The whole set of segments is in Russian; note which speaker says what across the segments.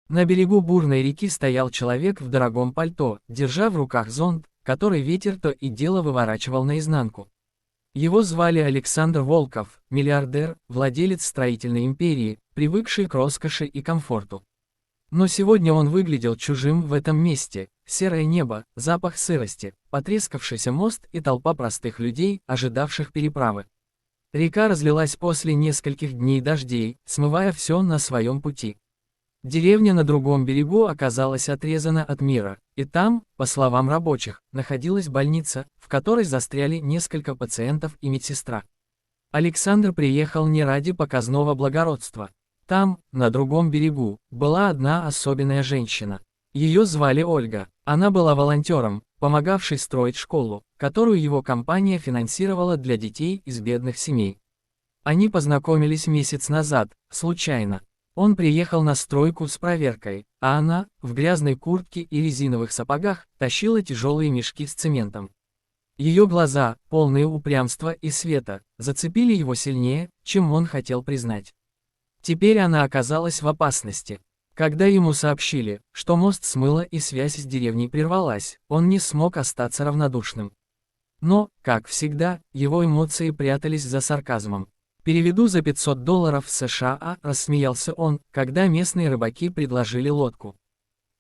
Speaker 1: На берегу бурной реки стоял человек в дорогом пальто, держа в руках зонт, который ветер то и дело выворачивал наизнанку. Его звали Александр Волков, миллиардер, владелец строительной империи, привыкший к роскоши и комфорту. Но сегодня он выглядел чужим в этом месте: серое небо, запах сырости, потрескавшийся мост и толпа простых людей, ожидавших переправы. Река разлилась после нескольких дней дождей, смывая все на своем пути. Деревня на другом берегу оказалась отрезана от мира, и там, по словам рабочих, находилась больница, в которой застряли несколько пациентов и медсестра. Александр приехал не ради показного благородства. Там, на другом берегу, была одна особенная женщина. Ее звали Ольга. Она была волонтером, помогавшей строить школу, которую его компания финансировала для детей из бедных семей. Они познакомились месяц назад, случайно. Он приехал на стройку с проверкой, а она, в грязной куртке и резиновых сапогах, тащила тяжелые мешки с цементом. Ее глаза, полные упрямства и света, зацепили его сильнее, чем он хотел признать. Теперь она оказалась в опасности. Когда ему сообщили, что мост смыло и связь с деревней прервалась, он не смог остаться равнодушным. Но, как всегда, его эмоции прятались за сарказмом. «Переведу за $500 США», рассмеялся он, когда местные рыбаки предложили лодку.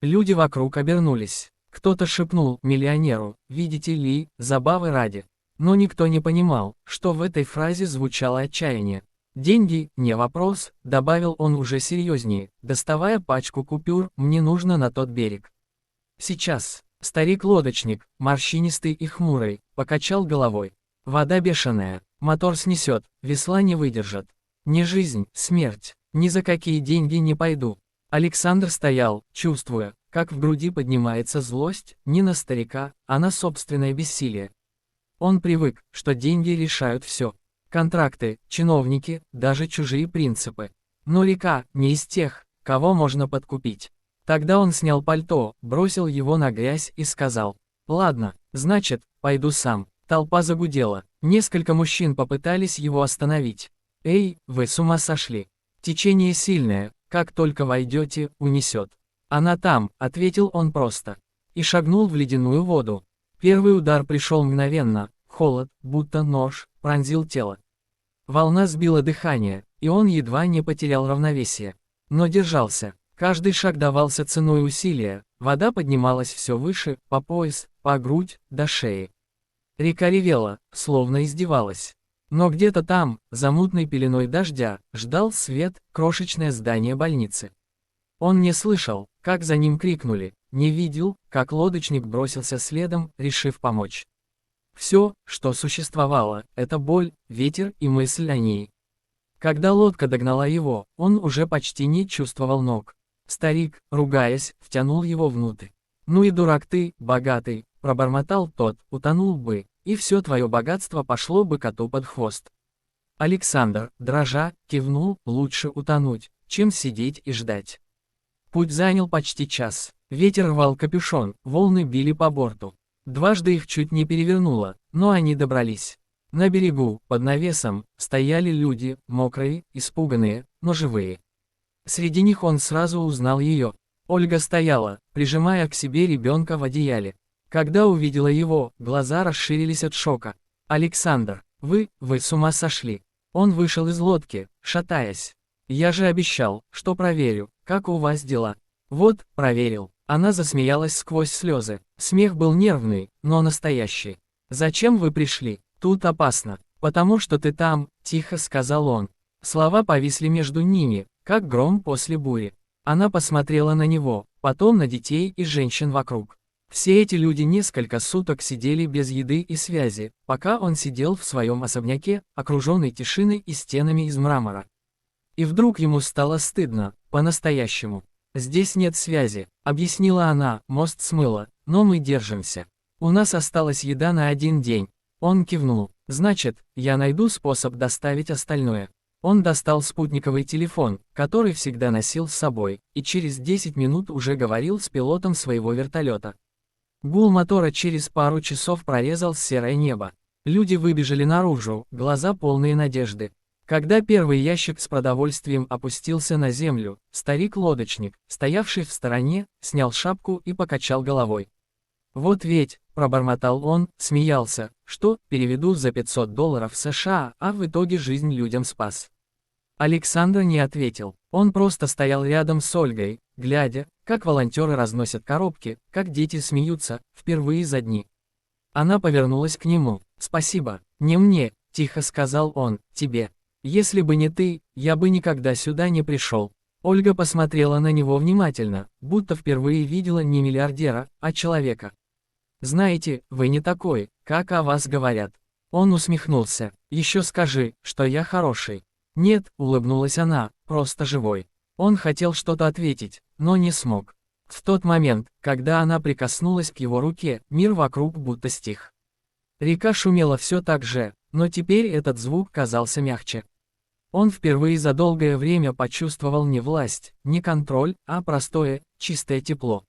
Speaker 1: Люди вокруг обернулись. Кто-то шепнул миллионеру: «Видите ли, забавы ради». Но никто не понимал, что в этой фразе звучало отчаяние. «Деньги, не вопрос», — добавил он уже серьезнее, доставая пачку купюр: «мне нужно на тот берег». Сейчас. Старик-лодочник, морщинистый и хмурый, покачал головой. «Вода бешеная, мотор снесет, весла не выдержат. Не жизнь, смерть, ни за какие деньги не пойду». Александр стоял, чувствуя, как в груди поднимается злость, не на старика, а на собственное бессилие. Он привык, что деньги решают все. Контракты, чиновники, даже чужие принципы. Но река не из тех, кого можно подкупить. Тогда он снял пальто, бросил его на грязь и сказал: «Ладно, значит, пойду сам». Толпа загудела. Несколько мужчин попытались его остановить. «Эй, вы с ума сошли? Течение сильное, как только войдете, унесет». «Она там», — ответил он просто. И шагнул в ледяную воду. Первый удар пришел мгновенно, холод, будто нож, пронзил тело. Волна сбила дыхание, и он едва не потерял равновесие. Но держался. Каждый шаг давался ценой усилия, вода поднималась все выше, по пояс, по грудь, до шеи. Река ревела, словно издевалась. Но где-то там, за мутной пеленой дождя, ждал свет, крошечное здание больницы. Он не слышал, как за ним крикнули, не видел, как лодочник бросился следом, решив помочь. Все, что существовало, это боль, ветер и мысль о ней. Когда лодка догнала его, он уже почти не чувствовал ног. Старик, ругаясь, втянул его внутрь. «Ну и дурак ты, богатый», — пробормотал тот, — «утонул бы, и все твое богатство пошло бы коту под хвост». Александр, дрожа, кивнул: «Лучше утонуть, чем сидеть и ждать». Путь занял почти час. Ветер рвал капюшон, волны били по борту. Дважды их чуть не перевернуло, но они добрались. На берегу, под навесом, стояли люди, мокрые, испуганные, но живые. Среди них он сразу узнал ее. Ольга стояла, прижимая к себе ребенка в одеяле. Когда увидела его, глаза расширились от шока. «Александр, вы с ума сошли». Он вышел из лодки, шатаясь. «Я же обещал, что проверю, как у вас дела». «Вот, проверил». Она засмеялась сквозь слезы. Смех был нервный, но настоящий. «Зачем вы пришли? Тут опасно». «Потому что ты там», — тихо сказал он. Слова повисли между ними, как гром после бури. Она посмотрела на него, потом на детей и женщин вокруг. Все эти люди несколько суток сидели без еды и связи, пока он сидел в своем особняке, окруженный тишиной и стенами из мрамора. И вдруг ему стало стыдно, по-настоящему. «Здесь нет связи», — объяснила она, — «мост смыло, но мы держимся. У нас осталась еда на 1 день». Он кивнул. «Значит, я найду способ доставить остальное». Он достал спутниковый телефон, который всегда носил с собой, и через 10 минут уже говорил с пилотом своего вертолета. Гул мотора через пару часов прорезал серое небо. Люди выбежали наружу, глаза полные надежды. Когда первый ящик с продовольствием опустился на землю, старик-лодочник, стоявший в стороне, снял шапку и покачал головой. «Вот ведь», — пробормотал он, смеялся, что, переведу за $500 США, а в итоге жизнь людям спас. Александр не ответил, он просто стоял рядом с Ольгой, глядя, как волонтеры разносят коробки, как дети смеются, впервые за дни. Она повернулась к нему. «Спасибо, не мне», — тихо сказал он, — «тебе. Если бы не ты, я бы никогда сюда не пришел». Ольга посмотрела на него внимательно, будто впервые видела не миллиардера, а человека. «Знаете, вы не такой, как о вас говорят». Он усмехнулся. «Еще скажи, что я хороший». «Нет», — улыбнулась она, — «просто живой». Он хотел что-то ответить, но не смог. В тот момент, когда она прикоснулась к его руке, мир вокруг будто стих. Река шумела все так же, но теперь этот звук казался мягче. Он впервые за долгое время почувствовал не власть, не контроль, а простое, чистое тепло.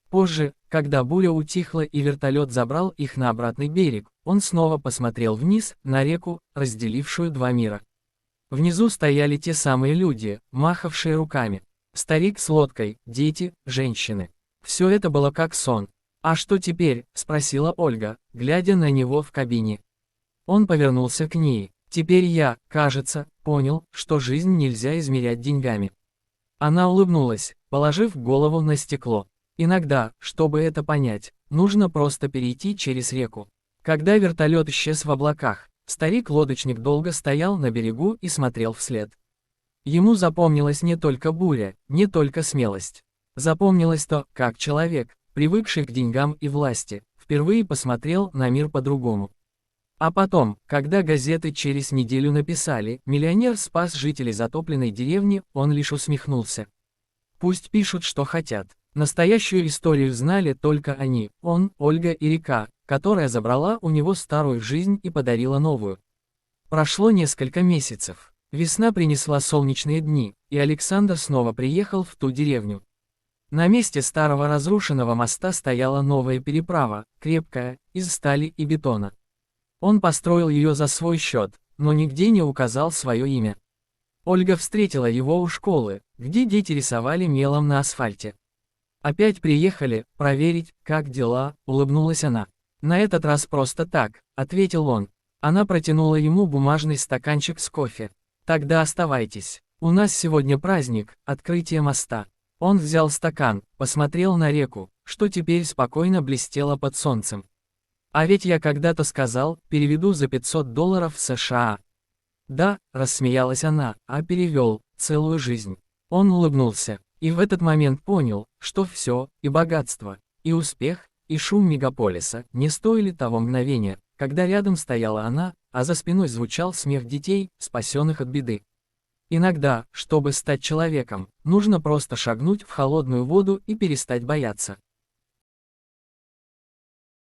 Speaker 1: Позже, когда буря утихла и вертолет забрал их на обратный берег, он снова посмотрел вниз, на реку, разделившую два мира. Внизу стояли те самые люди, махавшие руками. Старик с лодкой, дети, женщины. Все это было как сон. «А что теперь?» – спросила Ольга, глядя на него в кабине. Он повернулся к ней. «Теперь я, кажется, понял, что жизнь нельзя измерять деньгами». Она улыбнулась, положив голову на стекло. «Иногда, чтобы это понять, нужно просто перейти через реку». Когда вертолет исчез в облаках, старик-лодочник долго стоял на берегу и смотрел вслед. Ему запомнилась не только буря, не только смелость. Запомнилось то, как человек, привыкший к деньгам и власти, впервые посмотрел на мир по-другому. А потом, когда газеты через неделю написали «Миллионер спас жителей затопленной деревни», он лишь усмехнулся. Пусть пишут, что хотят. Настоящую историю знали только они, он, Ольга и река, которая забрала у него старую жизнь и подарила новую. Прошло несколько месяцев. Весна принесла солнечные дни, и Александр снова приехал в ту деревню. На месте старого разрушенного моста стояла новая переправа, крепкая, из стали и бетона. Он построил ее за свой счет, но нигде не указал свое имя. Ольга встретила его у школы, где дети рисовали мелом на асфальте. «Опять приехали, проверить, как дела», — улыбнулась она. «На этот раз просто так», — ответил он. Она протянула ему бумажный стаканчик с кофе. «Тогда оставайтесь. У нас сегодня праздник, открытие моста». Он взял стакан, посмотрел на реку, что теперь спокойно блестела под солнцем. «А ведь я когда-то сказал, переведу за $500 США». «Да», — рассмеялась она, — «а перевел целую жизнь». Он улыбнулся, и в этот момент понял, что все, и богатство, и успех, и шум мегаполиса, не стоили того мгновения, когда рядом стояла она, а за спиной звучал смех детей, спасенных от беды. Иногда, чтобы стать человеком, нужно просто шагнуть в холодную воду и перестать бояться.